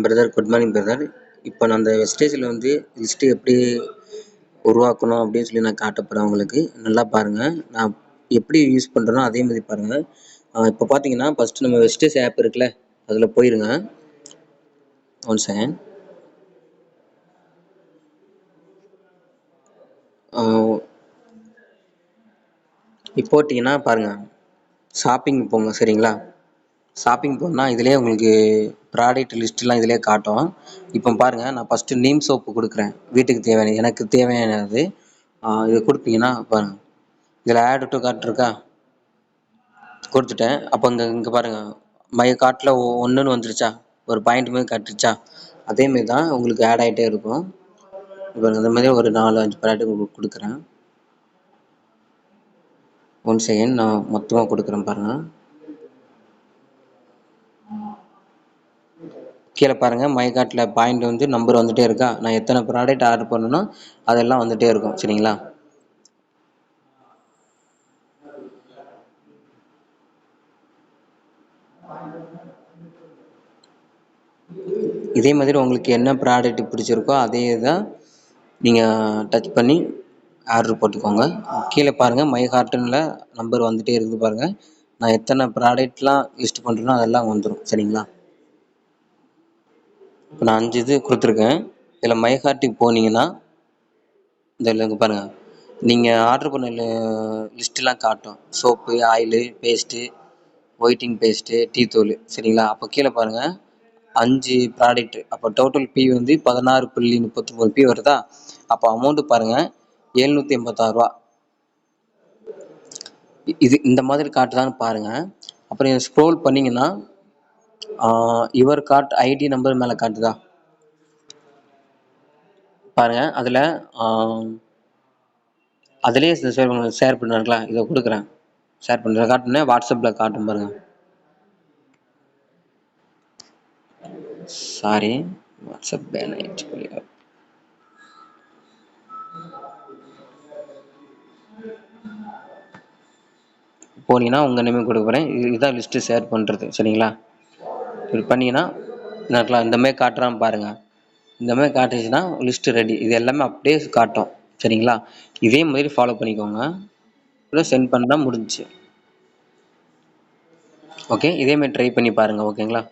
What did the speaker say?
Brother, good morning brother. இப்போ நான் அந்த வெஸ்டேஜில் வந்து லிஸ்ட்டு எப்படி உருவாக்கணும் அப்படின்னு சொல்லி நான் காட்ட போகிறேன் உங்களுக்கு. நல்லா பாருங்கள். நான் எப்படி யூஸ் பண்ணுறேனோ அதே மாதிரி பாருங்கள். இப்போ பார்த்தீங்கன்னா ஃபஸ்ட்டு நம்ம வெஸ்டேஜ் ஆப் இருக்குல்ல, அதில் போயிருங்க. One second. இப்போ போட்டிங்கன்னா பாருங்கள், ஷாப்பிங் போங்க. சரிங்களா? ஷாப்பிங் போனால் இதிலே உங்களுக்கு ப்ராடக்ட் லிஸ்ட்லாம் இதிலே காட்டும். இப்போ பாருங்கள், நான் ஃபஸ்ட்டு நீம் சோப்பு கொடுக்குறேன். வீட்டுக்கு தேவையான, எனக்கு தேவையானது. இது கொடுத்தீங்கன்னா பாருங்கள், இதில் ஆட் டு கார்ட் இருக்கா, கொடுத்துட்டேன். அப்போ இங்கே பாருங்கள், மை கார்ட்டில் ஒன்றுன்னு வந்துருச்சா, ஒரு பாயிண்ட் மாதிரி காட்டுச்சா, அதேமாரி தான் உங்களுக்கு ஆட் ஆகிட்டே இருக்கும். இப்போ இந்த மாதிரி ஒரு 4-5 ப்ராடக்ட் கொடுக்குறேன். ஒன் செகண்ட், நான் மொத்தமாக கொடுக்குறேன் பாருங்கள். கீழே பாருங்கள், மை கார்ட்டில் பாயிண்ட் வந்து நம்பர் வந்துகிட்டே இருக்கா. நான் எத்தனை ப்ராடக்ட் ஆர்டர் பண்ணணும்னோ அதெல்லாம் வந்துகிட்டே இருக்கும். சரிங்களா? இதே மாதிரி உங்களுக்கு என்ன ப்ராடக்ட் பிடிச்சிருக்கோ அதே தான் நீங்கள் டச் பண்ணி ஆர்டர் போட்டுக்கோங்க. கீழே பாருங்கள், மை கார்ட்டுனில் நம்பர் வந்துகிட்டே இருக்குது பாருங்கள். நான் எத்தனை ப்ராடக்ட்லாம் லிஸ்ட் பண்ணுறேனோ அதெல்லாம் வந்துடும். சரிங்களா? இப்போ நான் 5 இது கொடுத்துருக்கேன். இதில் மை கார்ட்டுக்கு போனீங்கன்னா இங்கே பாருங்கள், நீங்கள் ஆர்டர் பண்ண லிஸ்ட்டெலாம் காட்டும். Soap, oil, paste, whitening paste, tea தூள். சரிங்களா? அப்போ கீழே பாருங்கள், 5 ப்ராடக்ட்டு. அப்போ டோட்டல் பி வந்து 16.39 பி வருதா. அப்போ அமௌண்ட்டு பாருங்கள், ரூ. 786. இது இந்த மாதிரி காட்டுதான்னு பாருங்கள். அப்புறம் இதை ஸ்க்ரோல் பண்ணிங்கன்னா யுவர் கார்ட் ஐடி நம்பர் மேலே காட்டுதா பாருங்கள். அதில் அதுலேயே ஷேர் பண்ணுறாங்களா, இதை கொடுக்குறேன். ஷேர் பண்ணுறேன் காட்டுனே, வாட்ஸ்அப்பில் காட்டும் பாருங்கள். சாரி, வாட்ஸ்அப் பேன் ஆயிடுச்சு. போனீங்கன்னா உங்கள் நேமே கொடுக்க போகிறேன். இதுதான் லிஸ்ட்டு ஷேர் பண்ணுறது. சரிங்களா? இப்படி பண்ணிங்கன்னா இந்த மாதிரி காட்டுறான்னு பாருங்கள். இந்த மாதிரி காட்டுச்சுன்னா லிஸ்ட்டு ரெடி. இது எல்லாமே அப்படியே காட்டும். சரிங்களா? இதே மாதிரி ஃபாலோ பண்ணிக்கோங்க. இப்போ சென்ட் பண்ணால் முடிஞ்சிச்சு. ஓகே, இதேமாதிரி ட்ரை பண்ணி பாருங்கள். ஓகேங்களா?